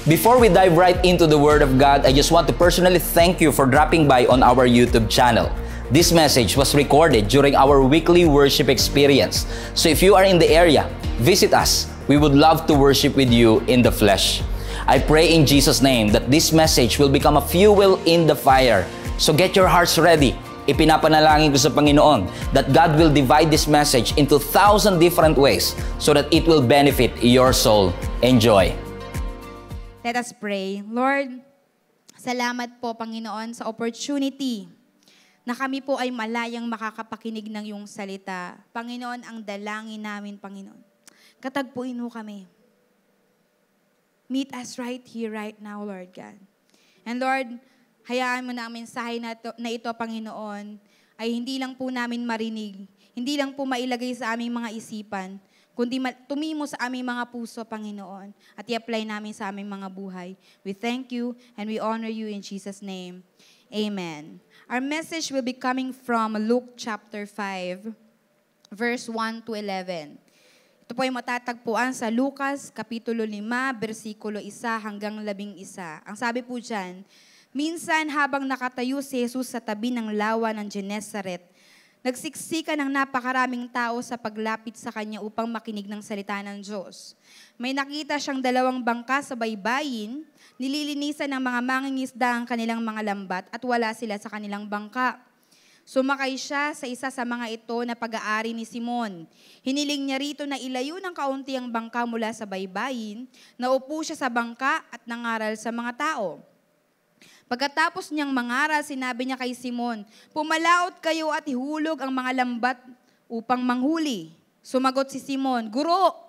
Before we dive right into the Word of God, I just want to personally thank you for dropping by on our YouTube channel. This message was recorded during our weekly worship experience. So if you are in the area, visit us. We would love to worship with you in the flesh. I pray in Jesus' name that this message will become a fuel in the fire. So get your hearts ready. Ipinapanalangin ko sa Panginoon that God will divide this message into 1,000 different ways so that it will benefit your soul. Enjoy. Let us pray. Lord, salamat po, Panginoon, sa opportunity na kami po ay malayang makakapakinig ng iyong salita. Panginoon, ang dalangin namin, Panginoon. Katagpuin mo kami. Meet us right here, right now, Lord God. And Lord, hayaan mo na ang mensahe na ito, Panginoon, ay hindi lang po namin marinig, hindi lang po mailagay sa aming mga isipan, kundi tumimo sa aming mga puso, Panginoon, at i-apply namin sa aming mga buhay. We thank you and we honor you in Jesus' name. Amen. Our message will be coming from Luke chapter 5, verse 1 to 11. Ito po ay matatagpuan sa Lucas, kapitulo 5, versikulo 1 hanggang 11. Ang sabi po dyan, minsan habang nakatayo si Jesus sa tabi ng lawa ng Genesaret, nagsiksika ng napakaraming tao sa paglapit sa kanya upang makinig ng salita ng Diyos. May nakita siyang 2 bangka sa baybayin, nililinisan ng mga mangingisda ang kanilang mga lambat at wala sila sa kanilang bangka. Sumakay siya sa isa sa mga ito na pag-aari ni Simon. Hiniling niya rito na ilayo ng kaunti ang bangka mula sa baybayin, naupo siya sa bangka at nangaral sa mga tao. Pagkatapos niyang mangaral, sinabi niya kay Simon, "Pumalaot kayo at ihulog ang mga lambat upang manghuli." Sumagot si Simon, "Guro,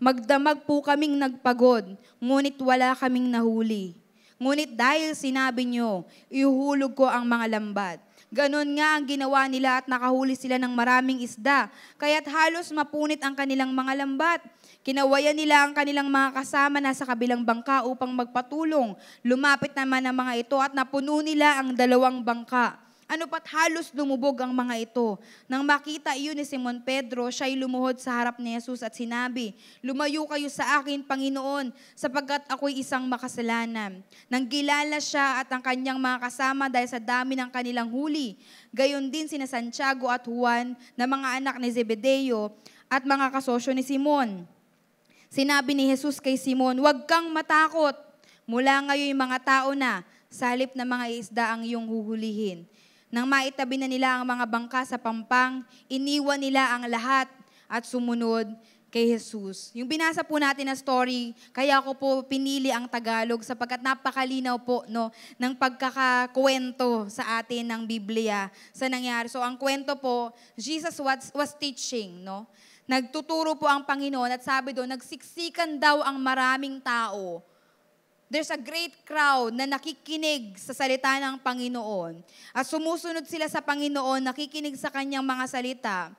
magdamag po kaming nagpagod, ngunit wala kaming nahuli. Ngunit dahil sinabi niyo, ihulog ko ang mga lambat." Ganon nga ang ginawa nila at nakahuli sila ng maraming isda, kaya't halos mapunit ang kanilang mga lambat. Kinawayan nila ang kanilang mga kasama na sa kabilang bangka upang magpatulong. Lumapit naman ang mga ito at napuno nila ang 2 bangka. Ano pat halos lumubog ang mga ito. Nang makita iyon ni Simon Pedro, siya'y lumuhod sa harap ni Jesus at sinabi, "Lumayo kayo sa akin, Panginoon, sapagkat ako'y isang makasalanan." Nang gilala siya at ang kanyang mga kasama dahil sa dami ng kanilang huli, gayon din sina Santiago at Juan na mga anak ni Zebedeo at mga kasosyo ni Simon. Sinabi ni Jesus kay Simon, "Huwag kang matakot. Mula ngayon mga tao na, salip na mga isda ang iyong huhulihin." Nang maitabi na nila ang mga bangka sa pampang, iniwan nila ang lahat at sumunod kay Jesus. Yung binasa po natin na story, kaya ko po pinili ang Tagalog sapagkat napakalinaw po ng pagkakakwento sa atin ng Biblia sa nangyari. So ang kwento po, Jesus was teaching, Nagtuturo po ang Panginoon at sabi doon, nagsiksikan daw ang maraming tao. There's a great crowd na nakikinig sa salita ng Panginoon. At sumusunod sila sa Panginoon, nakikinig sa kanyang mga salita.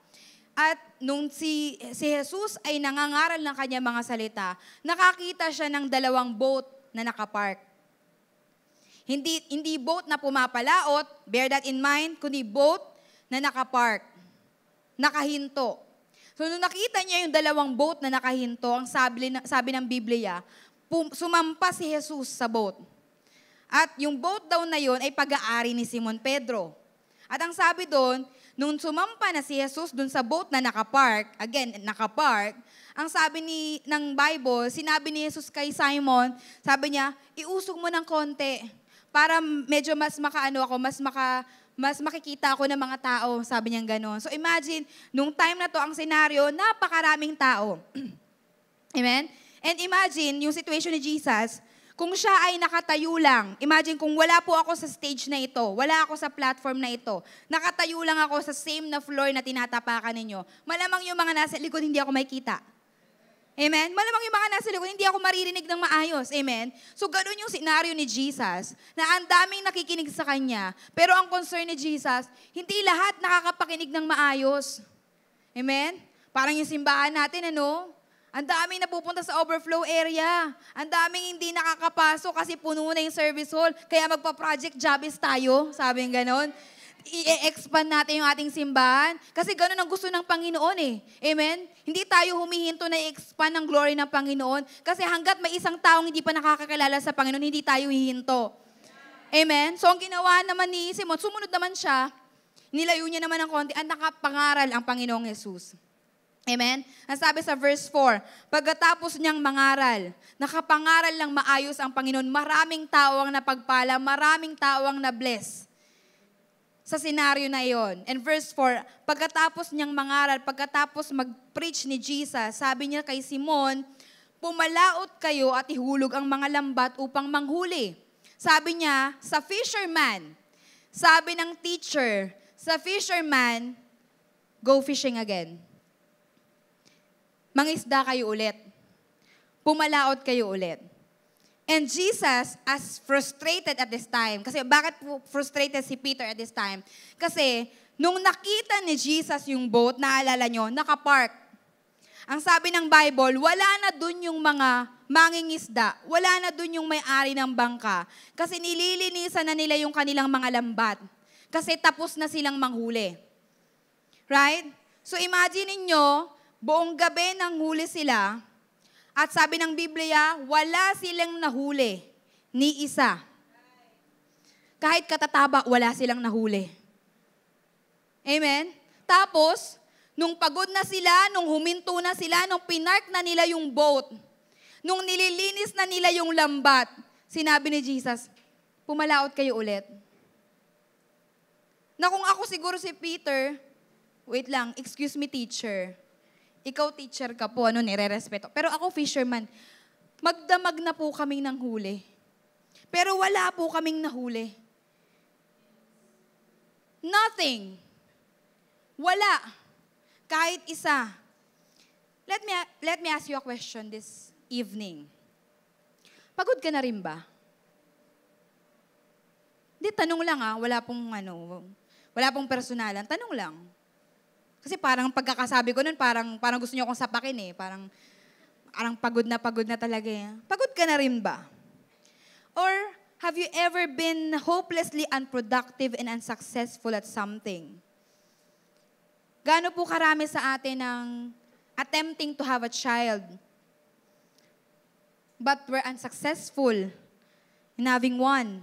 At nung si Jesus ay nangangaral ng kanyang mga salita, nakakita siya ng 2 boat na nakapark. Hindi boat na pumapalaot, bear that in mind, kundi boat na nakapark, nakahinto. So nung nakita niya yung 2 boat na nakahinto, ang sabi ng Biblia, sumampa si Jesus sa boat. At yung boat daw na yon ay pag-aari ni Simon Pedro. At ang sabi doon, nung sumampa na si Jesus doon sa boat na nakapark, ang sabi ng Bible, sinabi ni Jesus kay Simon, sabi niya, "Iusog mo ng konti para medyo mas makikita ako ng mga tao," sabi niya gano'n. So imagine, nung time na to, ang senaryo, napakaraming tao. Amen? And imagine, yung situation ni Jesus, kung siya ay nakatayo lang, imagine kung wala po ako sa stage na ito, wala ako sa platform na ito, nakatayo lang ako sa same na floor na tinatapakan ninyo, malamang yung mga nasa likod hindi ako makikita. Amen? Malamang yung mga nasa likod, hindi ako maririnig ng maayos. Amen? So, ganun yung senaryo ni Jesus, na ang daming nakikinig sa Kanya, pero ang concern ni Jesus, hindi lahat nakakapakinig ng maayos. Amen? Parang yung simbahan natin, ang daming napupunta sa overflow area. Ang daming hindi nakakapasok kasi puno na yung service hall. Kaya magpa-project jobs tayo, sabi ng ganon. i-expand natin yung ating simbahan. Kasi ganun ang gusto ng Panginoon eh. Amen? Hindi tayo humihinto na i-expand ng glory ng Panginoon. Kasi hanggat may isang taong hindi pa nakakakilala sa Panginoon, hindi tayo hihinto. Amen? So ang ginawa naman ni Simon, sumunod naman siya, nilayo niya naman ng konti, at nakapangaral ang Panginoong Jesus. Amen? Ang sabi sa verse 4, pagkatapos niyang mangaral, nakapangaral ng maayos ang Panginoon, maraming tao ang napagpala, maraming tao ang na-bless sa senaryo na yon. And verse 4, pagkatapos niyang mangaral, pagkatapos mag-preach ni Jesus, sabi niya kay Simon, pumalaot kayo at ihulog ang mga lambat upang manghuli. Sabi niya, sa fisherman, sabi ng teacher, sa fisherman, go fishing again. Mangisda kayo ulit. Pumalaot kayo ulit. And Jesus, as frustrated at this time, kasi bakit frustrated si Peter at this time? Kasi, nung nakita ni Jesus yung boat, naalala nyo, nakapark. Ang sabi ng Bible, wala na dun yung mga mangingisda, wala na dun yung may-ari ng bangka, kasi nililinisan na nila yung kanilang mga lambat. Kasi tapos na silang manghuli. Right? So imagine niyo, buong gabi nang huli sila, at sabi ng Biblia, wala silang nahuli, ni isa. Kahit katataba, wala silang nahuli. Amen? Tapos, nung pagod na sila, nung huminto na sila, nung pinark na nila yung boat, nung nililinis na nila yung lambat, sinabi ni Jesus, pumalaot kayo ulit. Na kung ako siguro si Peter, wait lang, excuse me teacher, ikaw teacher ka po, nire-respeto. Pero ako fisherman, magdamag na po kaming ng huli. Pero wala po kaming nahuli. Nothing. Wala. Kahit isa. Let me ask you a question this evening. Pagod ka na rin ba? Hindi, tanong lang wala pong personalan. Tanong lang. Kasi parang pagkakasabi ko nun, parang gusto niyo akong sapakin eh. Parang pagod na talaga eh. Pagod ka na rin ba? Or have you ever been hopelessly unproductive and unsuccessful at something? Gaano po karami sa atin ang attempting to have a child, but we're unsuccessful in having one.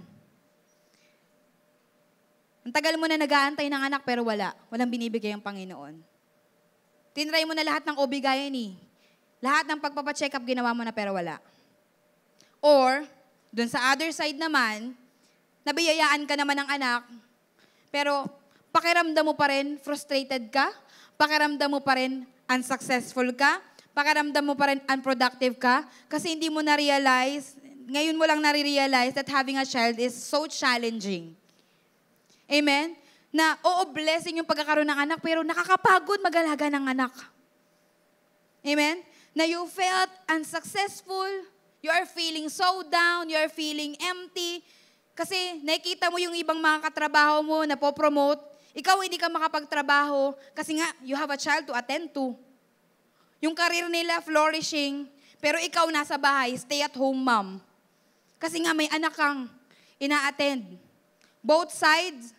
Ang tagal mo na nag-aantay ng anak pero walang binibigay ang Panginoon. Tinry mo na lahat ng OB-GYN. Lahat ng pagpapacheck up ginawa mo na pero wala. Or, dun sa other side naman, nabiyayaan ka naman ng anak, pero pakiramdam mo pa rin frustrated ka, pakiramdam mo pa rin unsuccessful ka, pakiramdam mo pa rin unproductive ka, kasi hindi mo na-realize, ngayon mo lang nare-realize that having a child is so challenging. Amen? Na, blessing yung pagkakaroon ng anak, pero nakakapagod mag-alaga ng anak. Amen? Na you felt unsuccessful, you are feeling so down, you are feeling empty, kasi nakikita mo yung ibang mga katrabaho mo na po-promote, ikaw hindi ka makapagtrabaho, kasi nga, you have a child to attend to. Yung career nila flourishing, pero ikaw nasa bahay, stay-at-home mom. Kasi nga may anak kang ina-attend. Both sides,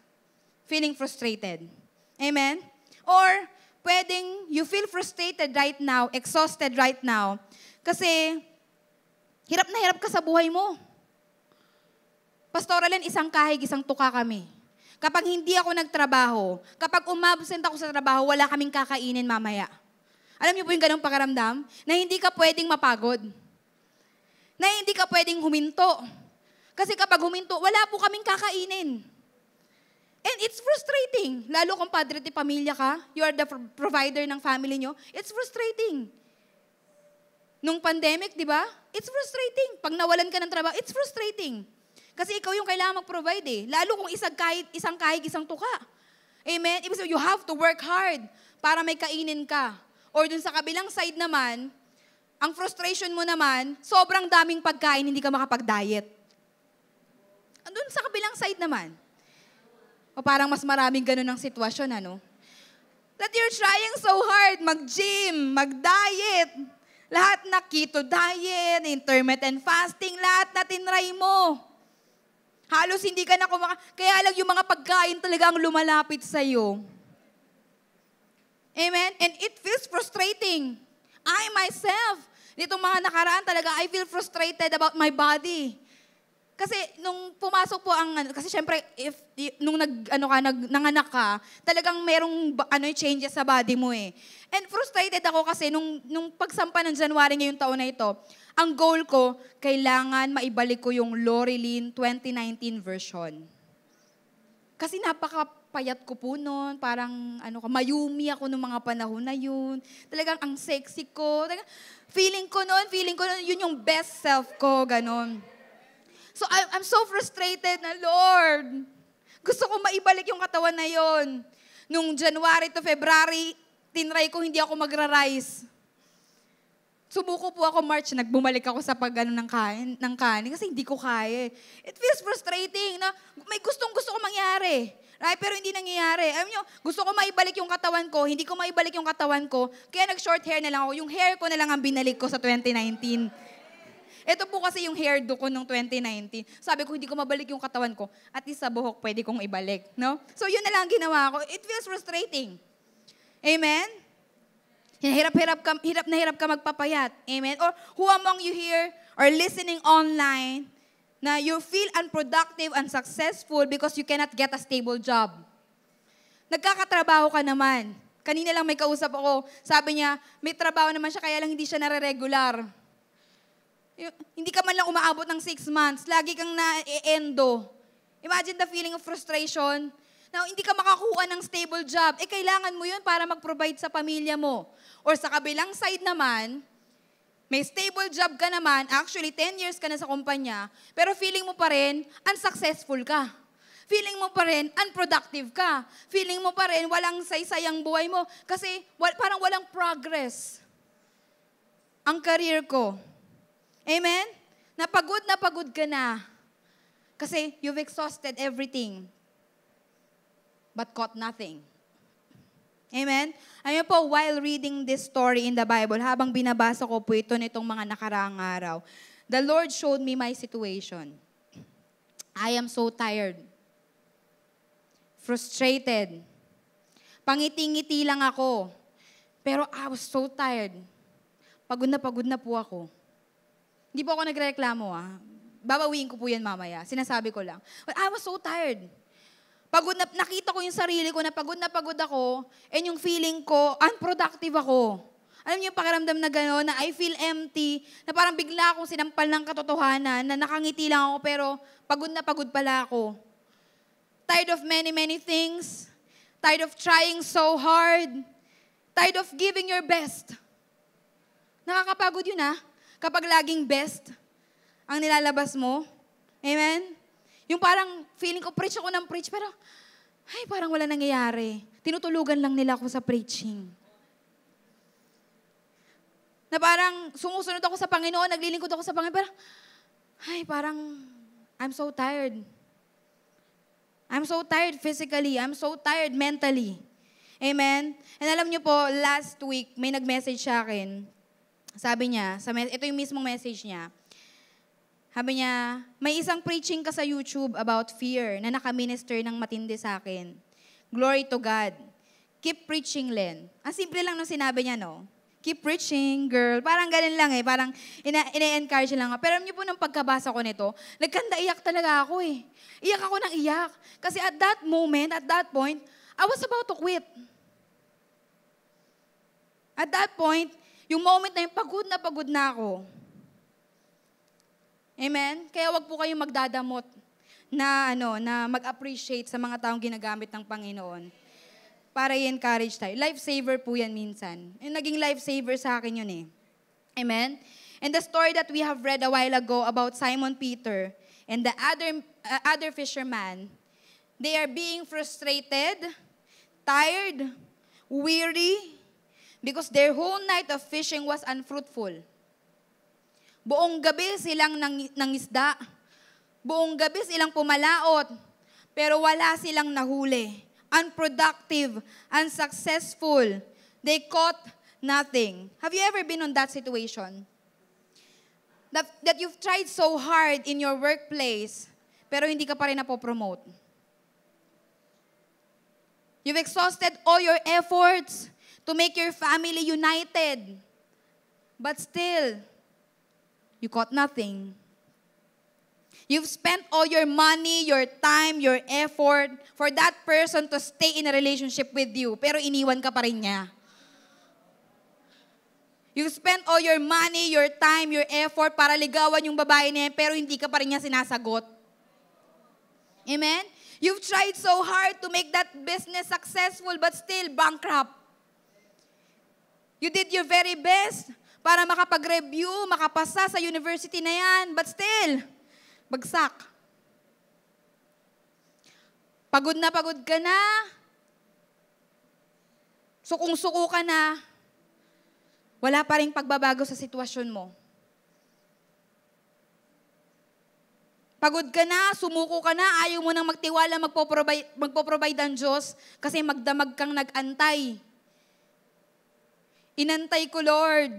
feeling frustrated. Amen? Or, pwedeng you feel frustrated right now, exhausted right now, kasi hirap na hirap ka sa buhay mo. Pastoralin, isang kahig, isang tuka kami. Kapag hindi ako nagtrabaho, kapag umabsent ako sa trabaho, wala kaming kakainin mamaya. Alam niyo po yung ganong pakiramdam? Na hindi ka pwedeng mapagod. Na hindi ka pwedeng huminto. Kasi kapag huminto, wala po kaming kakainin. And it's frustrating. Lalo kung padre de pamilya ka, you are the provider ng family nyo, it's frustrating. Nung pandemic, di ba? It's frustrating. Pag nawalan ka ng trabaho, it's frustrating. Kasi ikaw yung kailangan mag-provide eh. Lalo kung isang kahig, isang tuka. Amen? Ibig sabihin, you have to work hard para may kainin ka. Or dun sa kabilang side naman, ang frustration mo naman, sobrang daming pagkain, hindi ka makapag-diet. Andun sa kabilang side naman. O parang mas maraming ganun ang sitwasyon, ano? That you're trying so hard, mag-gym, mag-diet, lahat na keto diet, intermittent fasting, lahat na tinry mo. Halos hindi ka na kaya lang yung mga pagkain talaga ang lumalapit sa'yo. Amen? And it feels frustrating. I myself, nitong mga nakaraan talaga, I feel frustrated about my body. Kasi nung pumasok po kasi syempre, nung nanganak ka, talagang merong changes sa body mo eh. And frustrated ako kasi nung pagsampa ng January ngayong taon na ito, ang goal ko, kailangan maibalik ko yung Lorilyn 2019 version. Kasi napakapayat ko po noon, parang mayumi ako nung mga panahon na yun. Talagang ang sexy ko. Feeling ko noon, yun yung best self ko, ganon. So I'm so frustrated na, Lord, gusto ko maibalik yung katawan na yon. Nung January to February, tinry ko hindi ako magra-rise. Sumuko po ako March, nagbumalik ako sa ng kanin kasi hindi ko kaya. It feels frustrating na may gusto ko mangyari. Right? Pero hindi nangyayari. Alam nyo, gusto ko maibalik yung katawan ko, hindi ko maibalik yung katawan ko, kaya nag-short hair na lang ako. Yung hair ko na lang ang binalik ko sa 2019. Ito po kasi yung hairdo ko nung 2019. Sabi ko, hindi ko mabalik yung katawan ko. At least sa buhok, pwede kong ibalik. No? So yun na lang ginawa ko. It feels frustrating. Amen? Hirap na hirap ka magpapayat. Amen? Or who among you here or listening online na you feel unproductive, unsuccessful because you cannot get a stable job? Nagkakatrabaho ka naman. Kanina lang may kausap ako. Sabi niya, may trabaho naman siya, kaya lang hindi siya nare-regular. Hindi ka man lang umaabot ng 6 months. Lagi kang na-endo. Imagine the feeling of frustration. Now, hindi ka makakuha ng stable job. Kailangan mo yun para mag-provide sa pamilya mo. Or sa kabilang side naman, may stable job ka naman, actually 10 years ka na sa kumpanya, pero feeling mo pa rin, unsuccessful ka. Feeling mo pa rin, unproductive ka. Feeling mo pa rin, walang saysayang buhay mo. Kasi parang walang progress. Ang career ko. Amen? Na pagod ka na. Kasi you've exhausted everything, but caught nothing. Amen? Ayun po, while reading this story in the Bible, habang binabasa ko po ito nitong mga nakaraang araw, the Lord showed me my situation. I am so tired. Frustrated. Pangiti-ngiti lang ako. Pero I was so tired. Pagod na po ako. Hindi po ako nagreklamo Babawiin ko po yan mamaya. Sinasabi ko lang. But I was so tired. Nakita ko yung sarili ko na pagod ako, and yung feeling ko, unproductive ako. Alam niyo yung pakiramdam na gano'n, na I feel empty, na parang bigla akong sinampal ng katotohanan, na nakangiti lang ako, pero pagod pala ako. Tired of many things. Tired of trying so hard. Tired of giving your best. Nakakapagod yun kapag laging best ang nilalabas mo. Amen? Yung parang feeling ko, preach ako ng preach, pero parang wala nangyayari. Tinutulugan lang nila ako sa preaching. Na parang sumusunod ako sa Panginoon, naglilingkod ako sa Panginoon, pero parang I'm so tired. I'm so tired physically. I'm so tired mentally. Amen? And alam niyo po, last week, may nag-message sa akin. Sabi niya, ito yung mismong message niya. Sabi niya, may isang preaching ka sa YouTube about fear na nakaminister ng matindi sa akin. Glory to God. Keep preaching, Len. Ang simple lang nung sinabi niya, no? Keep preaching, girl. Parang ganun lang parang ina-encourage lang. Pero alam niyo po, nung pagkabasa ko nito, nagkanda-iyak talaga ako Iyak ako ng iyak. Kasi at that moment, at that point, I was about to quit. At that point, yung moment na yung pagod na ako. Amen? Kaya wag po kayong magdadamot na mag-appreciate sa mga taong ginagamit ng Panginoon para i-encourage tayo. Lifesaver po yan minsan. Yung naging lifesaver sa akin yun Amen? And the story that we have read a while ago about Simon Peter and the other fisherman, they are being frustrated, tired, weary, because their whole night of fishing was unfruitful. Buong gabi silang nangisda. Buong gabi silang pumalaot. Pero wala silang nahuli. Unproductive, unsuccessful. They caught nothing. Have you ever been on that situation? That you've tried so hard in your workplace, pero hindi ka pa rin napopromote. You've exhausted all your efforts to make your family united. But still, you caught nothing. You've spent all your money, your time, your effort for that person to stay in a relationship with you, pero iniwan ka pa rin niya. You've spent all your money, your time, your effort para ligawan yung babae niya, pero hindi ka pa rin niya sinasagot. Amen? You've tried so hard to make that business successful, but still bankrupt. You did your very best para makapag-review, makapasa sa university na yan, but still, bagsak. Pagod ka na, sukong-suko ka na, wala pa ring pagbabago sa sitwasyon mo. Pagod ka na, sumuko ka na, ayaw mo nang magtiwala, magpo-provide ang Diyos kasi magdamag kang nag-antay. Inantay ko, Lord,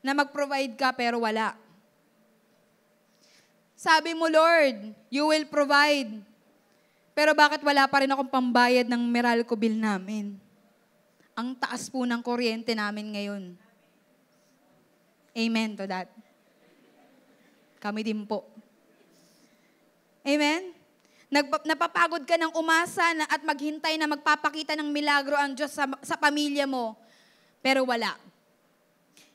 na mag-provide ka pero wala. Sabi mo, Lord, you will provide. Pero bakit wala pa rin akong pambayad ng Meralco bill namin? Ang taas po ng kuryente namin ngayon. Amen to that. Kami din po. Amen? Napapagod ka ng umasa at maghintay na magpapakita ng milagro ang Diyos sa pamilya mo. Pero wala.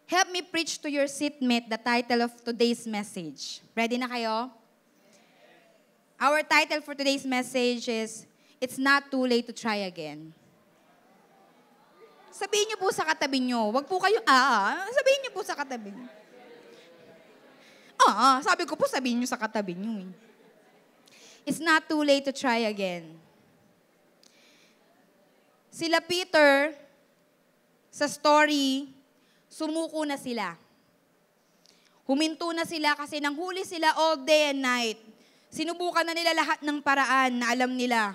Help me preach to your seatmate the title of today's message. Ready na kayo? Our title for today's message is, It's Not Too Late to Try Again. Sabihin niyo po sa katabi niyo. Wag po kayo, sabihin niyo po sa katabi niyo. Sabi ko po, sabihin niyo sa katabi niyo. It's not too late to try again. Sila Peter, sa story, sumuko na sila. Huminto na sila kasi nanghuli sila all day and night. Sinubukan na nila lahat ng paraan na alam nila.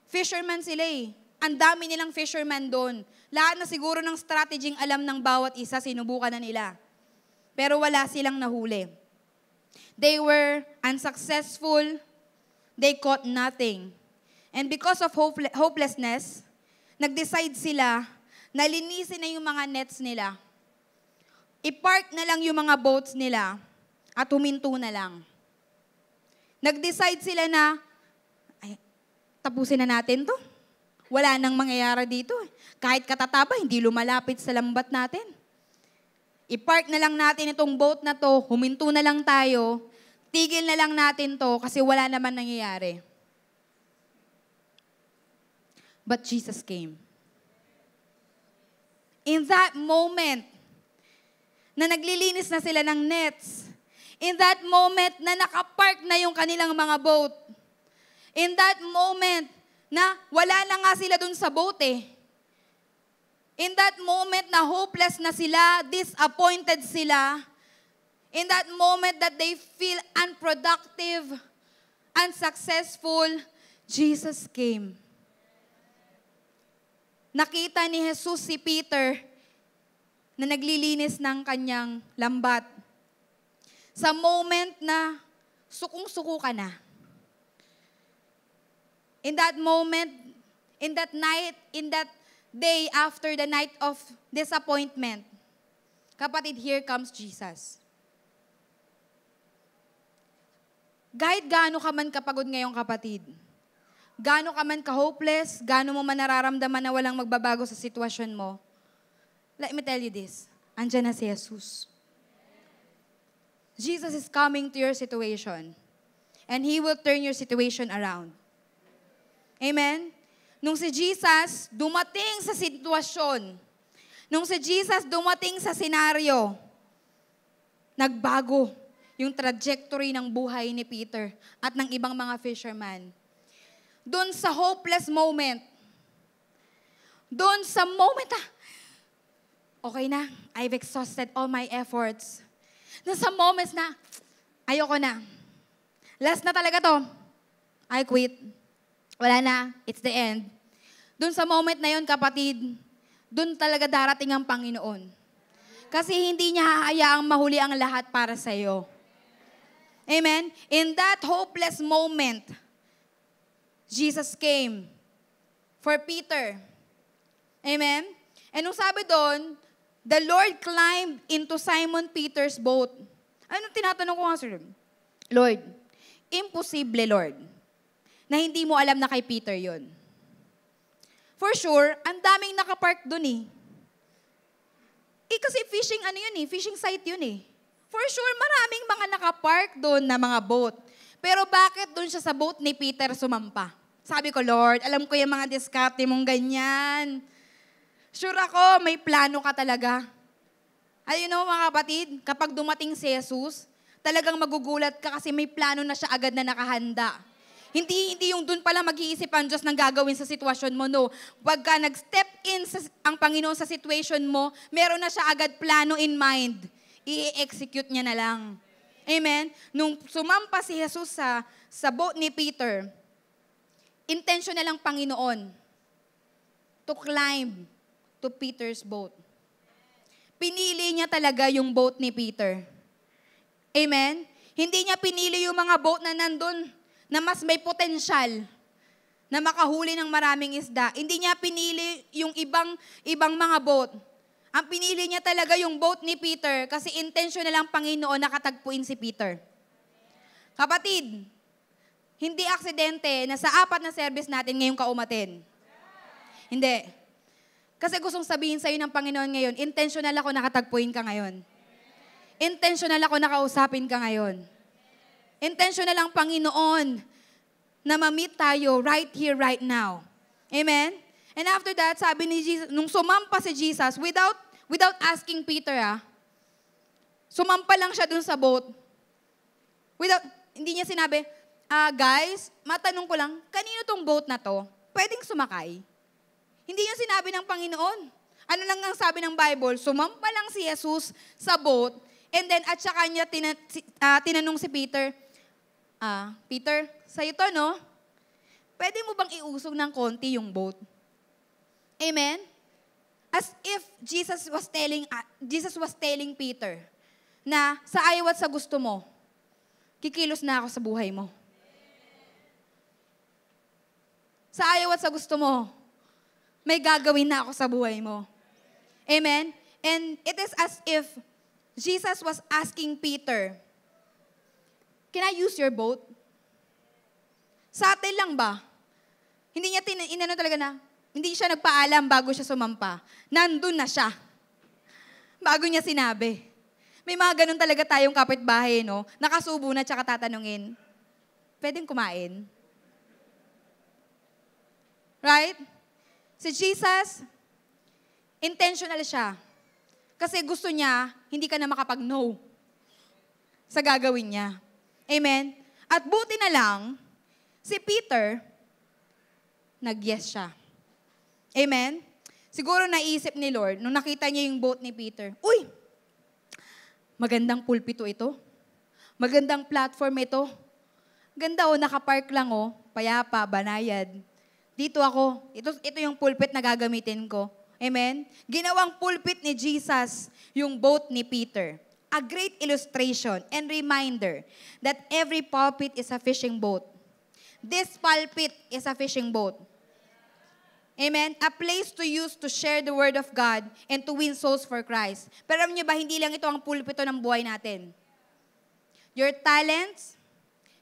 Fisherman sila eh. Ang dami nilang fisherman doon. Lahat na siguro ng strategy alam ng bawat isa, sinubukan na nila. Pero wala silang nahuli. They were unsuccessful. They caught nothing. And because of hopelessness, nag-decide sila na linisin na yung mga nets nila. I-park na lang yung mga boats nila at huminto na lang. Nag-decide sila na, tapusin na natin to. Wala nang mangyayari dito. Kahit katataba, hindi lumalapit sa lambat natin. I-park na lang natin itong boat na to, huminto na lang tayo, tigil na lang natin to kasi wala naman nangyayari. But Jesus came. In that moment, na naglilinis na sila ng nets, in that moment na nakapark na yung kanilang mga boat, in that moment na wala na nga sila dun sa boat eh. In that moment na hopeless na sila, disappointed sila, in that moment that they feel unproductive, unsuccessful, Jesus came. Nakita ni Jesus si Peter na naglilinis ng kanyang lambat. Sa moment na sukong-suko ka na. In that moment, in that night, in that day after the night of disappointment, kapatid, here comes Jesus. Kahit gaano ka man kapagod ngayong kapatid, gaano ka man ka-hopeless, gaano mo man nararamdaman na walang magbabago sa sitwasyon mo, let me tell you this, andyan na si Jesus. Jesus is coming to your situation, and He will turn your situation around. Amen? Nung si Jesus dumating sa sitwasyon, nung si Jesus dumating sa senaryo, nagbago yung trajectory ng buhay ni Peter at ng ibang mga fisherman. Doon sa hopeless moment, doon sa moment, okay na, I've exhausted all my efforts. Doon sa moments na, ayoko na. Last na talaga to. I quit. Wala na, it's the end. Doon sa moment na yun, kapatid, doon talaga darating ang Panginoon. Kasi hindi niya hahayaang mahuli ang lahat para sa iyo. Amen? In that hopeless moment, Jesus came for Peter. Amen? And nung sabi doon, the Lord climbed into Simon Peter's boat. Anong tinatanong ko nga, sir? Lord, imposible, Lord, na hindi mo alam na kay Peter yon. For sure, ang daming nakapark doon eh. Kasi fishing, fishing site yun eh. For sure, maraming mga nakapark doon na mga boat. Pero bakit doon siya sa boat ni Peter sumampa? Sabi ko, Lord, alam ko yung mga diskarte mong ganyan. Sure ako, may plano ka talaga. Ayun mga kapatid, kapag dumating si Jesus, talagang magugulat ka kasi may plano na siya agad na nakahanda. Hindi yung dun pala mag-iisip ang Diyos ng gagawin sa sitwasyon mo, no. Pagka nag-step in ang Panginoon sa situation mo, meron na siya agad plano in mind. I-execute niya na lang. Amen? Nung sumampa si Jesus sa boat ni Peter, intentional ang Panginoon to climb to Peter's boat. Pinili niya talaga yung boat ni Peter. Amen? Hindi niya pinili yung mga boat na nandun, na mas may potensyal na makahuli ng maraming isda. Hindi niya pinili yung ibang mga boat. Ang pinili niya talaga yung boat ni Peter kasi intentional ang Panginoon nakatagpuin si Peter. Kapatid, hindi aksidente na sa 4 na service natin ngayong kaumatin. Hindi. Kasi gustong sabihin sa'yo ng Panginoon ngayon, intentional ako nakatagpuin ka ngayon. Intentional ako nakausapin ka ngayon. Intentional ang Panginoon na ma-meet tayo right here, right now. Amen? And after that, sabi ni Jesus, nung sumampa si Jesus, without asking Peter, sumampa lang siya dun sa boat. Hindi niya sinabi, guys, matanong ko lang, kanino tong boat na to? Pwedeng sumakay? Hindi yung sinabi ng Panginoon. Ano lang ang sabi ng Bible? Sumampa lang si Jesus sa boat, and then at saka niya tinanong si Peter, Peter, sa'yo to, no? Pwede mo bang iusog ng konti yung boat? Amen? As if Jesus was telling Peter na sa ayaw at sa gusto mo, kikilos na ako sa buhay mo. Sa ayaw at sa gusto mo, may gagawin na ako sa buhay mo. Amen? And it is as if Jesus was asking Peter, can I use your boat? Sa atin lang ba? Hindi niya inano talaga na, hindi siya nagpaalam bago siya sumampa. Nandun na siya. Bago niya sinabi. May mga ganun talaga tayong kapitbahay, no? Nakasubo na tsaka tatanungin, pwedeng kumain? Right? Si Jesus, intentional siya. Kasi gusto niya, hindi ka na makapag-no sa gagawin niya. Amen? At buti na lang, si Peter, nag-yes siya. Amen? Siguro naisip ni Lord, nung nakita niya yung boat ni Peter, uy, magandang pulpito ito. Magandang platform ito. Ganda nakapark lang payapa, banayad. Dito ako. Ito yung pulpit na gagamitin ko. Amen? Ginawang pulpit ni Jesus yung boat ni Peter. A great illustration and reminder that every pulpit is a fishing boat. This pulpit is a fishing boat. Amen? A place to use to share the word of God and to win souls for Christ. Pero alam niyo ba, hindi lang ito ang pulpito ng buhay natin. Your talents,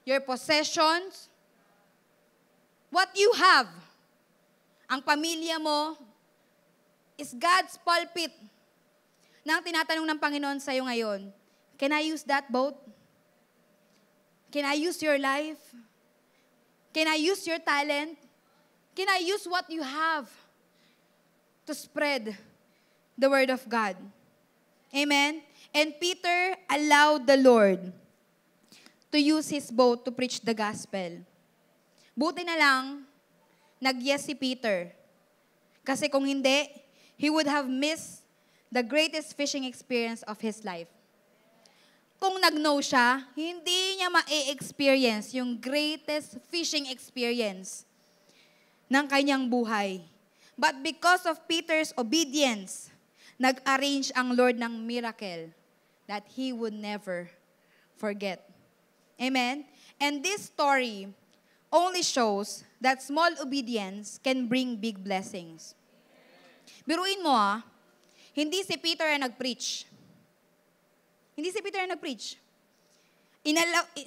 your possessions, what you have, ang pamilya mo, is God's pulpit. Na ang tinatanong ng Panginoon sa'yo ngayon, can I use that boat? Can I use your life? Can I use your talent? Can I use what you have to spread the word of God? Amen? And Peter allowed the Lord to use his boat to preach the gospel. Buti na lang, nag-yes si Peter. Kasi kung hindi, he would have missed the greatest fishing experience of his life. Kung nag-no siya, hindi niya ma-experience yung greatest fishing experience ng kanyang buhay. But because of Peter's obedience, nag-arrange ang Lord ng miracle that he would never forget. Amen? And this story only shows that small obedience can bring big blessings. Biruin mo hindi si Peter ang nag-preach. Hindi si Peter ang nag-preach.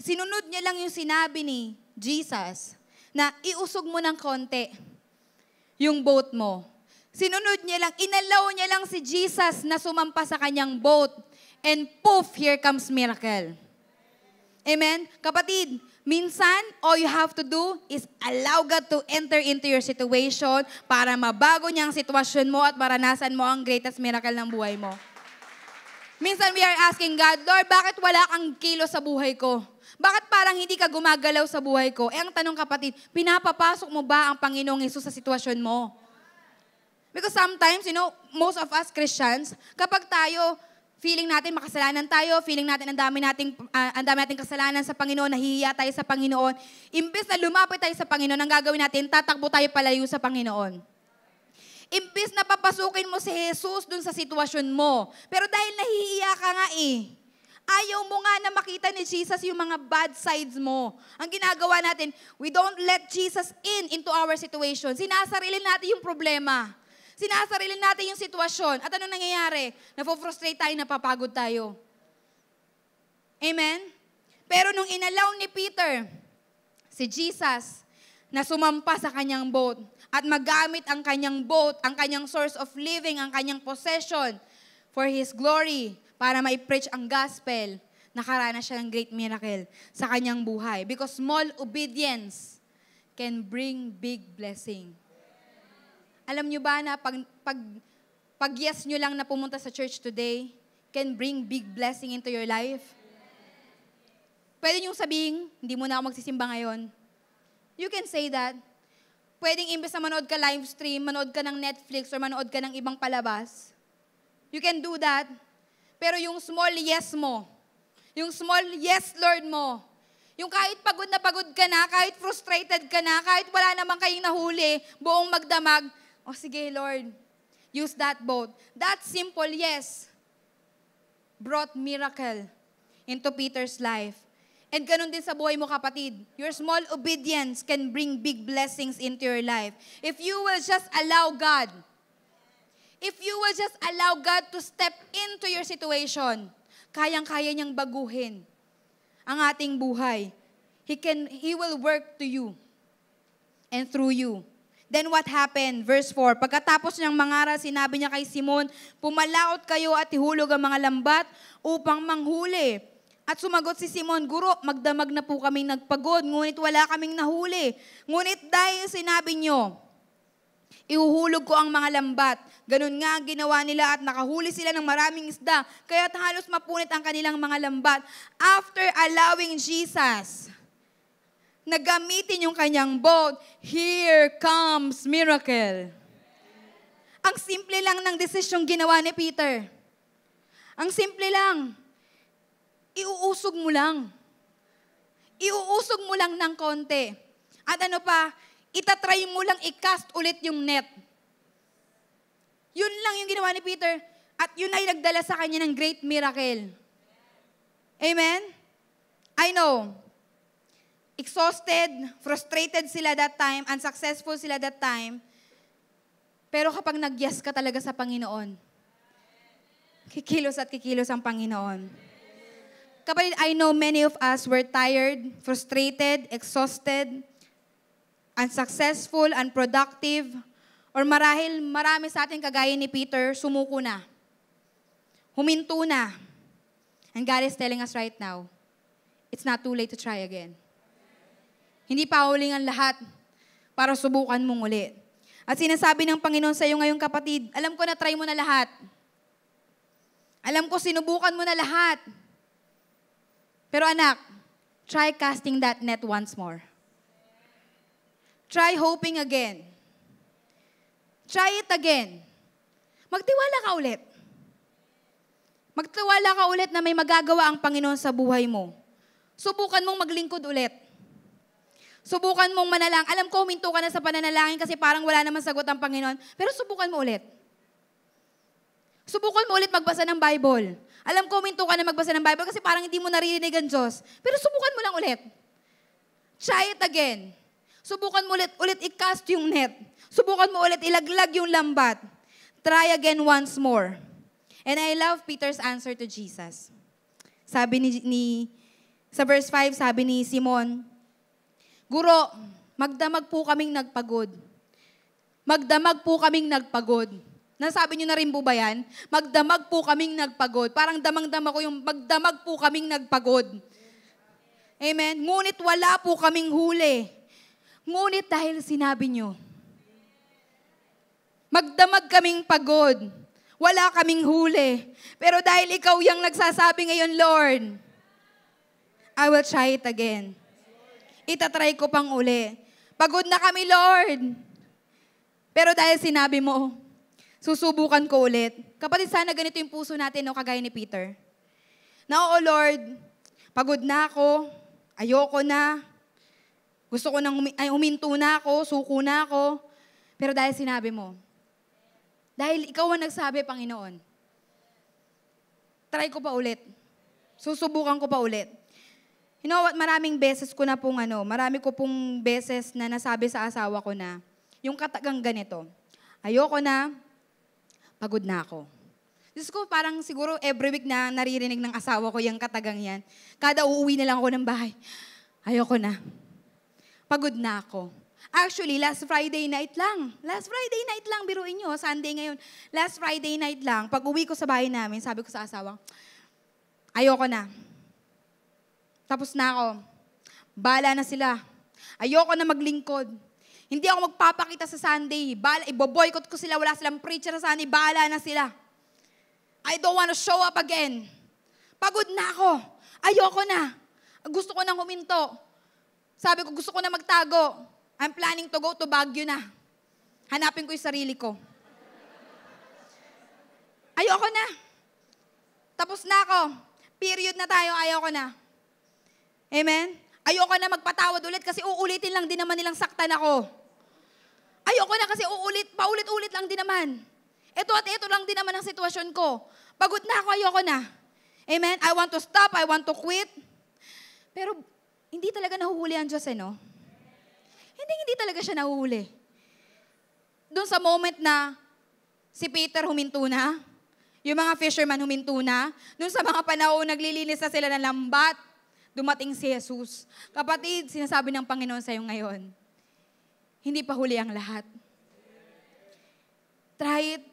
Sinunod niya lang yung sinabi ni Jesus na iusog mo ng konti yung boat mo. Sinunod niya lang, inalaw niya lang si Jesus na sumampa sa kanyang boat. And poof, here comes miracle. Amen? Kapatid, minsan, all you have to do is allow God to enter into your situation para mabago niya ang sitwasyon mo at maranasan mo ang greatest miracle ng buhay mo. Minsan we are asking God, Lord, bakit wala kang kilo sa buhay ko? Bakit parang hindi ka gumagalaw sa buhay ko? Ang tanong kapatid, pinapapasok mo ba ang Panginoong Hesus sa sitwasyon mo? Because sometimes, most of us Christians, kapag tayo, feeling natin makasalanan tayo, feeling natin ang dami nating kasalanan sa Panginoon, nahihiya tayo sa Panginoon, imbes na lumapit tayo sa Panginoon, ang gagawin natin, tatakbo tayo palayo sa Panginoon. Imbes na papasukin mo si Jesus dun sa sitwasyon mo. Pero dahil nahihiya ka nga ayaw mo nga na makita ni Jesus yung mga bad sides mo. Ang ginagawa natin, we don't let Jesus into our situation. Sinasarili natin yung problema. Sinasarili natin yung sitwasyon. At anong nangyayari? Napofrustrate tayo, napapagod tayo. Amen? Pero nung inalaw ni Peter, si Jesus, na sumampa sa kanyang boat at magamit ang kanyang boat, ang kanyang source of living, ang kanyang possession for His glory para ma-preach ang gospel, nakaranas siya ng great miracle sa kanyang buhay. Because small obedience can bring big blessing. Alam nyo ba na pag yes nyo lang na pumunta sa church today can bring big blessing into your life? Pwede nyo sabihin, hindi mo na ako magsisimba ngayon. You can say that. Pwedeng imbes na manood ka live stream, manood ka ng Netflix, or manood ka ng ibang palabas. You can do that. Pero yung small yes mo, yung small yes Lord mo, yung kahit pagod ka na, kahit frustrated ka na, kahit wala namang kayong nahuli, buong magdamag, sige Lord, use that boat. That simple yes brought miracle into Peter's life. And ganun din sa buhay mo, kapatid. Your small obedience can bring big blessings into your life. If you will just allow God, to step into your situation, kayang-kaya niyang baguhin ang ating buhay. He will work to you and through you. Then what happened? Verse 4, pagkatapos niyang mangaral, sinabi niya kay Simon, pumalaot kayo at ihulog ang mga lambat upang manghuli. At sumagot si Simon, Guro, magdamag na po kaming nagpagod, ngunit wala kaming nahuli. Ngunit dahil sinabi niyo, ihuhulog ko ang mga lambat. Ganun nga ang ginawa nila at nakahuli sila ng maraming isda, kaya't halos mapunit ang kanilang mga lambat. After allowing Jesus na gamitin yung kanyang boat, here comes miracle. Ang simple lang ng desisyong ginawa ni Peter. Ang simple lang. Iuusog mo lang. Iuusog mo lang ng konti. At itatry mo lang i-cast ulit yung net. Yun lang yung ginawa ni Peter. At yun ay nagdala sa kanya ng great miracle. Amen? I know. Exhausted, frustrated sila that time, unsuccessful sila that time. Pero kapag nag-yes ka talaga sa Panginoon, kikilos at kikilos ang Panginoon. Kapatid, I know many of us were tired, frustrated, exhausted, unsuccessful, unproductive, or marahil marami sa atin kagaya ni Peter, sumuko na. Huminto na. And God is telling us right now, it's not too late to try again. Hindi pa huling ang lahat para subukan mong ulit. At sinasabi ng Panginoon sa iyo ngayong kapatid, alam ko na try mo na lahat. Alam ko sinubukan mo na lahat. Pero anak, try casting that net once more. Try hoping again. Try it again. Magtiwala ka ulit. Magtiwala ka ulit na may magagawa ang Panginoon sa buhay mo. Subukan mong maglingkod ulit. Subukan mong manalangin. Alam ko, huminto ka na sa pananalangin kasi parang wala naman sagot ang Panginoon. Pero subukan mo ulit. Subukan mo ulit magbasa ng Bible. Alam ko, minto ka na magbasa ng Bible kasi parang hindi mo naririnig ang Diyos. Pero subukan mo lang ulit. Try it again. Subukan mo ulit i-cast yung net. Subukan mo ulit ilaglag yung lambat. Try again once more. And I love Peter's answer to Jesus. Sabi sa verse 5, sabi ni Simon, Guro, magdamag po kaming nagpagod. Magdamag po kaming nagpagod. Nasabi niyo na rin po ba yan? Magdamag po kaming nagpagod. Parang damang-dama ko yung magdamag po kaming nagpagod. Amen? Ngunit wala po kaming huli. Ngunit dahil sinabi niyo, magdamag kaming pagod. Wala kaming huli. Pero dahil ikaw yung nagsasabi ngayon, Lord, I will try it again. Itatry ko pang uli. Pagod na kami, Lord. Pero dahil sinabi mo, susubukan ko ulit. Kapatid, sana ganito yung puso natin, no, kagaya ni Peter. Na, oh Lord, pagod na ako, ayoko na, gusto ko nang huminto na ako, suko na ako. Pero dahil sinabi mo, dahil ikaw ang nagsabi, Panginoon, try ko pa ulit. Susubukan ko pa ulit. You know what, maraming beses ko pong beses na nasabi sa asawa ko na, yung katagang ganito, ayoko na, pagod na ako. Diyos ko, parang siguro every week na naririnig ng asawa ko yung katagang yan. Kada uuwi na lang ako ng bahay, ayoko na. Pagod na ako. Actually, last Friday night lang, biruin nyo, Sunday ngayon. Last Friday night lang, pag uwi ko sa bahay namin, sabi ko sa asawa, ayoko na. Tapos na ako. Bahala na sila. Ayoko na maglingkod. Hindi ako magpapakita sa Sunday. Iboboycott ko sila. Wala silang preacher sa Sunday. Bahala na sila. I don't want to show up again. Pagod na ako. Ayoko na. Gusto ko nang huminto. Sabi ko, gusto ko na magtago. I'm planning to go to Baguio na. Hanapin ko yung sarili ko. Ayoko na. Tapos na ako. Period na tayo. Ayoko na. Amen? Ayoko na magpatawad ulit kasi uulitin lang din naman nilang saktan ako. Ayoko na kasi paulit-ulit lang din naman. Ito lang din naman ang sitwasyon ko. Pagod na ako, ayoko na. Amen? I want to stop, I want to quit. Pero hindi talaga nahuhuli ang Diyos, no? Hindi talaga siya nahuhuli. Doon sa moment na si Peter huminto na, yung mga fisherman huminto na, doon sa mga panahon naglilinis na sila ng lambat, dumating si Jesus. Kapatid, sinasabi ng Panginoon sa'yo ngayon, hindi pa huli ang lahat. Try it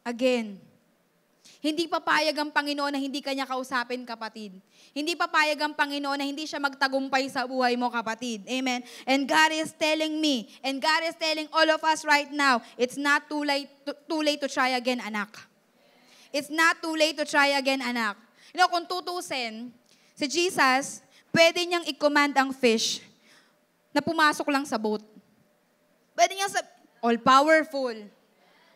again. Hindi papayag ang Panginoon na hindi kanya kausapin, kapatid. Hindi papayag ang Panginoon na hindi siya magtagumpay sa buhay mo, kapatid. Amen? And God is telling me, and God is telling all of us right now, it's not too late to try again, anak. It's not too late to try again, anak. You know, kung tutusin, si Jesus, pwede niyang i-command ang fish na pumasok lang sa boat. Pwede niyang all-powerful,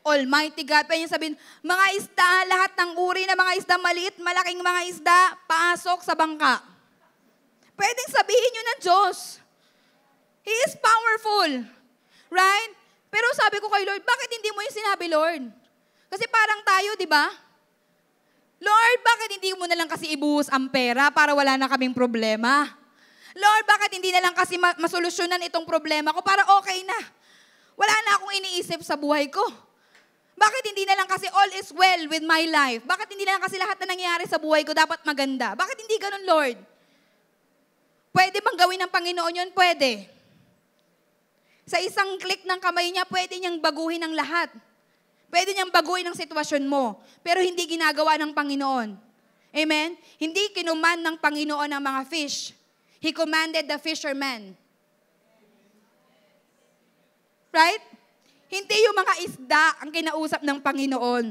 Almighty God. Pwede niyang sabihin, mga isda, lahat ng uri na mga isda, maliit, malaking mga isda, pasok sa bangka. Pwedeng sabihin yun ng Diyos. He is powerful. Right? Pero sabi ko kay Lord, bakit hindi mo yung sinabi, Lord? Kasi parang tayo, di ba? Lord, bakit hindi mo na lang kasi ibuhos ang pera para wala na kaming problema? Lord, bakit hindi na lang kasi masolusyonan itong problema ko para okay na? Wala na akong iniisip sa buhay ko. Bakit hindi na lang kasi all is well with my life? Bakit hindi na lang kasi lahat na nangyayari sa buhay ko dapat maganda? Bakit hindi ganun, Lord? Pwede bang gawin ng Panginoon yun? Pwede. Sa isang click ng kamay niya, pwede niyang baguhin ang lahat. Pwede niyang baguhin ang sitwasyon mo, pero hindi ginagawa ng Panginoon. Amen? Hindi kinuman ng Panginoon ang mga fish. He commanded the fishermen. Right? Hindi yung mga isda ang kinausap ng Panginoon.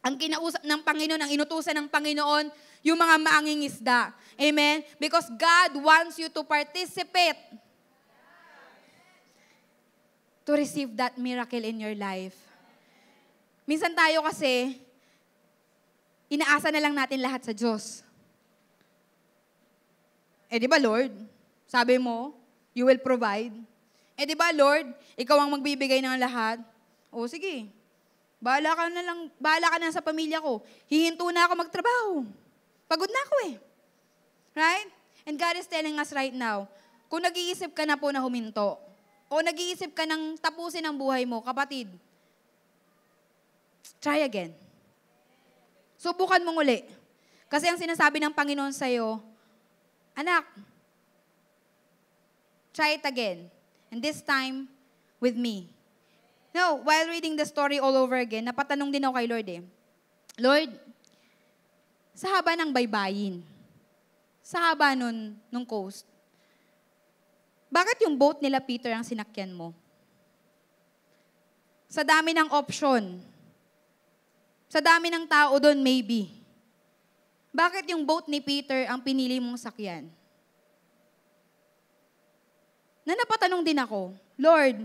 Ang kinausap ng Panginoon, ang inutusan ng Panginoon, yung mga maanging isda. Amen? Because God wants you to participate to receive that miracle in your life. Minsan tayo kasi, inaasa na lang natin lahat sa Diyos. Di ba, Lord? Sabi mo, you will provide. Di ba, Lord? Ikaw ang magbibigay ng lahat. O, sige. Bahala ka na sa pamilya ko. Hihinto na ako magtrabaho. Pagod na ako eh. Right? And God is telling us right now, kung nag-iisip ka na po na huminto, o nag-iisip ka ng tapusin ang buhay mo, kapatid, try again. Subukan mong uli. Kasi ang sinasabi ng Panginoon sa'yo, anak, try it again. And this time, with me. Now, while reading the story all over again, napatanong din ako kay Lord eh. Lord, sa haba ng baybayin, sa haba nung coast, bakit yung boat nila Peter ang sinakyan mo? Sa dami ng option, sa dami ng tao doon maybe, bakit yung boat ni Peter ang pinili mong sakyan? Na napatanong din ako, Lord,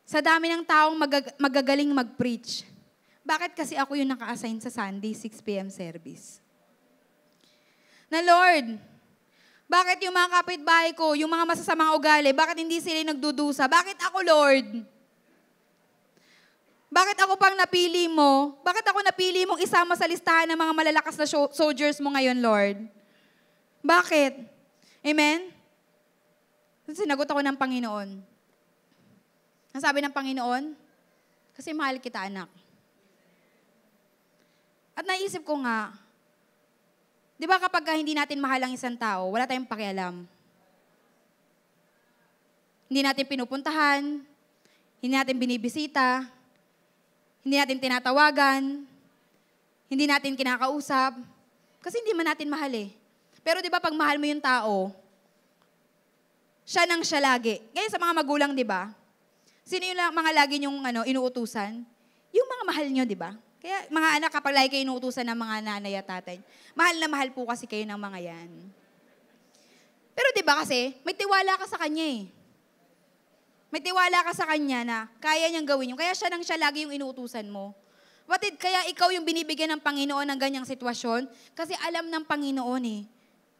sa dami ng taong magagaling mag-preach, bakit kasi ako yung naka-assign sa Sunday 6 p.m. service? Na Lord, bakit yung mga kapitbahay ko, yung mga masasamang ugali, bakit hindi sila nagdudusa? Bakit ako, Lord? Bakit ako pang napili mo? Bakit ako napili mong isama sa listahan ng mga malalakas na soldiers mo ngayon, Lord? Bakit? Amen? Sinagot ako ng Panginoon. Ang sabi ng Panginoon, kasi mahal kita, anak. At naisip ko nga, di ba kapag hindi natin mahal ang isang tao, wala tayong pakialam. Hindi natin pinupuntahan, hindi natin binibisita, hindi natin tinatawagan, hindi natin kinakausap, kasi hindi man natin mahal eh. Pero di ba pag mahal mo yung tao, siya nang siya lagi. Ngayon sa mga magulang, di ba? Sino yung mga lagi niyong inuutusan? Yung mga mahal niyo, di ba? Kaya mga anak, kapag lagi kayo inuutusan ng mga nanay at tatay, mahal na mahal po kasi kayo ng mga yan. Pero di ba kasi, may tiwala ka sa kanya eh. May tiwala ka sa kanya na kaya niyang gawin yun. Kaya siya nang siya lagi yung inuutusan mo. Batid, kaya ikaw yung binibigyan ng Panginoon ng ganyang sitwasyon kasi alam ng Panginoon eh.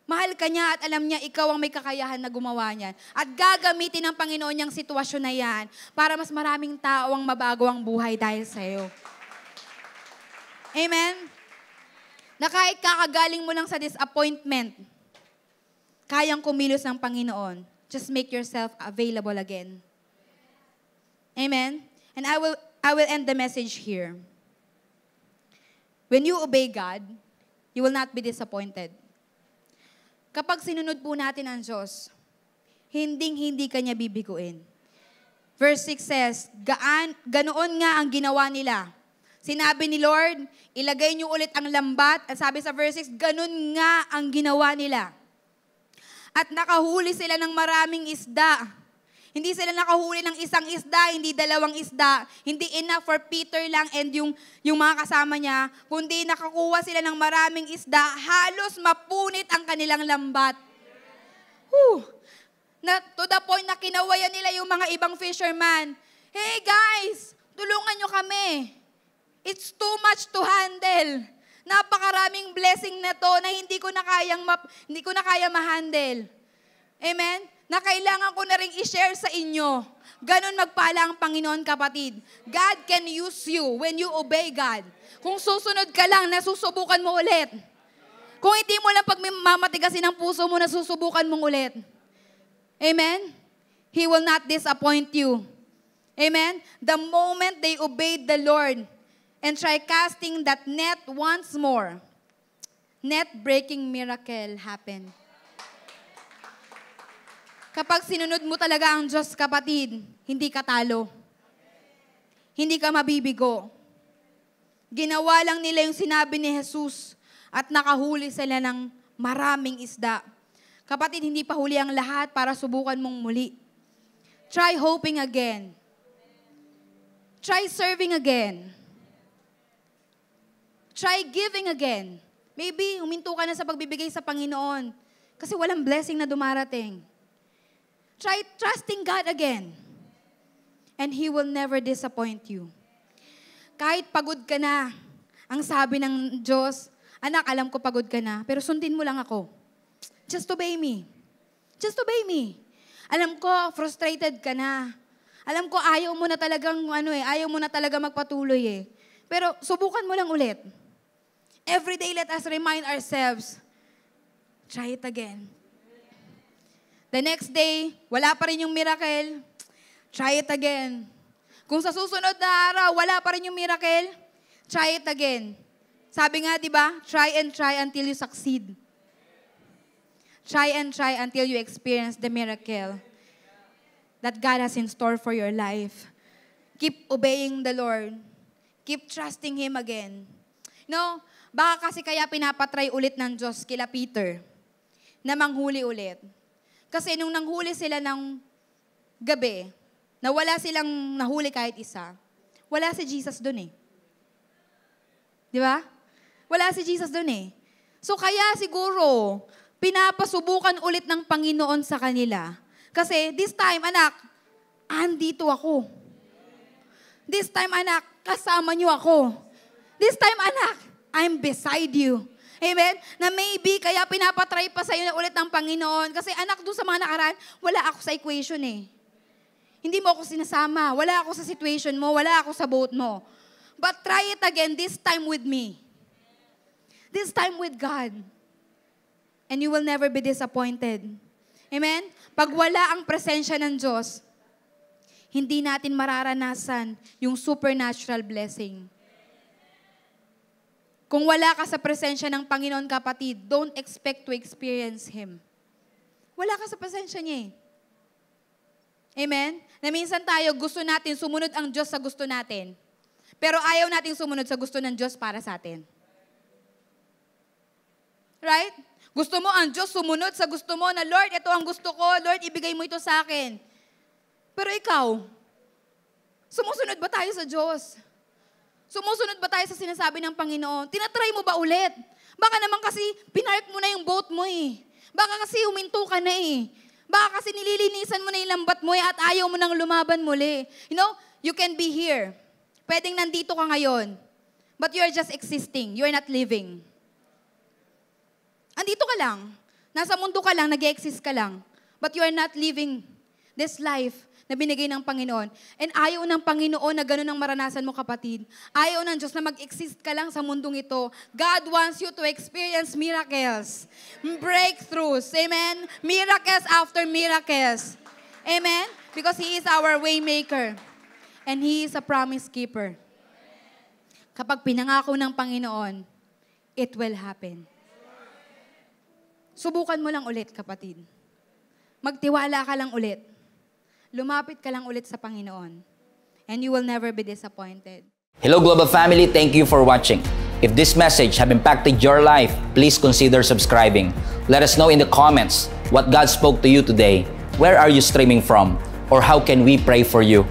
Mahal ka niya at alam niya ikaw ang may kakayahan na gumawa niyan. At gagamitin ng Panginoon niyang sitwasyon na yan para mas maraming tao ang mabago ang buhay dahil sa'yo. Amen? Na kahit kakagaling mo lang sa disappointment, kayang kumilos ng Panginoon. Just make yourself available again. Amen? And I will end the message here. When you obey God, you will not be disappointed. Kapag sinunod po natin ang Diyos, hindi ka niya bibiguin. Verse 6 says, ganoon nga ang ginawa nila. Sinabi ni Lord, ilagay niyo ulit ang lambat. At sabi sa verse 6, ganun nga ang ginawa nila. At nakahuli sila ng maraming isda. Hindi sila nakahuli ng isang isda, hindi dalawang isda. Hindi enough for Peter lang and yung mga kasama niya, kundi nakakuha sila ng maraming isda, halos mapunit ang kanilang lambat. To the point na kinawayan nila yung mga ibang fisherman. Hey guys, tulungan nyo kami. It's too much to handle. Napakaraming blessing na to na hindi ko na kaya ma-handle. Amen? Na kailangan ko na rin i-share sa inyo. Ganon magpala ang Panginoon, kapatid. God can use you when you obey God. Kung susunod ka lang, nasusubukan mo ulit. Kung hindi mo lang pag mamatigasin ang puso mo, nasusubukan mong ulit. Amen? He will not disappoint you. Amen? The moment they obeyed the Lord and try casting that net once more, net-breaking miracle happened. Kapag sinunod mo talaga ang Diyos, kapatid, hindi ka talo. Hindi ka mabibigo. Ginawa lang nila yung sinabi ni Jesus at nakahuli sila ng maraming isda. Kapatid, hindi pa huli ang lahat para subukan mong muli. Try hoping again. Try serving again. Try giving again. Maybe huminto ka na sa pagbibigay sa Panginoon kasi walang blessing na dumarating. Try trusting God again. And He will never disappoint you. Kahit pagod ka na, ang sabi ng Diyos, anak, alam ko pagod ka na, pero sundin mo lang ako. Just obey me. Just obey me. Alam ko, frustrated ka na. Alam ko ayaw mo na talagang ayaw mo na talaga magpatuloy eh. Pero subukan mo lang ulit. Every day, let us remind ourselves, try it again. The next day, wala pa rin yung miracle, try it again. Kung sa susunod na araw, wala pa rin yung miracle, try it again. Sabi nga, di ba? Try and try until you succeed. Try and try until you experience the miracle that God has in store for your life. Keep obeying the Lord. Keep trusting Him again. No, baka kasi kaya pinapatry ulit ng Diyos kila Peter na manghuli ulit. Kasi nung nanghuli sila ng gabi, na wala silang nahuli kahit isa, wala si Jesus dun eh. Di ba? Wala si Jesus dun eh. So kaya siguro, pinapasubukan ulit ng Panginoon sa kanila. Kasi this time, anak, andito ako. This time, anak, kasama niyo ako. This time, anak, I'm beside you. Amen? Na maybe kaya pinapatry pa sa'yo na ulit ng Panginoon. Kasi anak, doon sa mga nakaraan, wala ako sa equation eh. Hindi mo ako sinasama. Wala ako sa situation mo. Wala ako sa boat mo. But try it again, this time with me. This time with God. And you will never be disappointed. Amen? Pag wala ang presensya ng Diyos, hindi natin mararanasan yung supernatural blessing. Kung wala ka sa presensya ng Panginoon, kapatid, don't expect to experience Him. Wala ka sa presensya niya eh. Amen? Na minsan tayo, gusto natin sumunod ang Diyos sa gusto natin. Pero ayaw natin sumunod sa gusto ng Diyos para sa atin. Right? Gusto mo ang Diyos sumunod sa gusto mo na, Lord, ito ang gusto ko. Lord, ibigay mo ito sa akin. Pero ikaw, sumusunod ba tayo sa Diyos? Sumusunod ba tayo sa sinasabi ng Panginoon? Tinatry mo ba ulit? Baka naman kasi pinark mo na yung boat mo eh. Baka kasi huminto ka na eh. Baka kasi nililinisan mo na yung lambat mo eh at ayaw mo nang lumaban muli. You know, you can be here. Pwedeng nandito ka ngayon. But you're just existing. You're not living. Andito ka lang. Nasa mundo ka lang, nag-exist ka lang. But you are not living this life na binigay ng Panginoon. And ayaw ng Panginoon na ganun ang maranasan mo, kapatid. Ayaw ng Diyos na mag-exist ka lang sa mundong ito. God wants you to experience miracles. Breakthroughs. Amen? Miracles after miracles. Amen? Because He is our way maker. And He is a promise keeper. Kapag pinangako ng Panginoon, it will happen. Subukan mo lang ulit, kapatid. Magtiwala ka lang ulit. Lumapit ka lang ulit sa Panginoon. And you will never be disappointed. Hello Global Family, thank you for watching. If this message have impacted your life, please consider subscribing. Let us know in the comments what God spoke to you today. Where are you streaming from? Or how can we pray for you?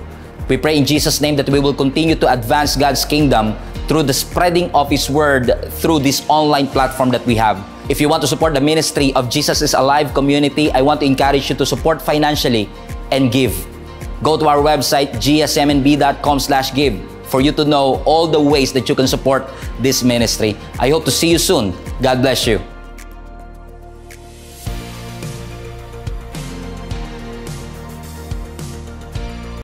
We pray in Jesus' name that we will continue to advance God's kingdom through the spreading of His Word through this online platform that we have. If you want to support the ministry of Jesus is Alive community, I want to encourage you to support financially and give. Go to our website, gsmnb.com/give, for you to know all the ways that you can support this ministry. I hope to see you soon. God bless you.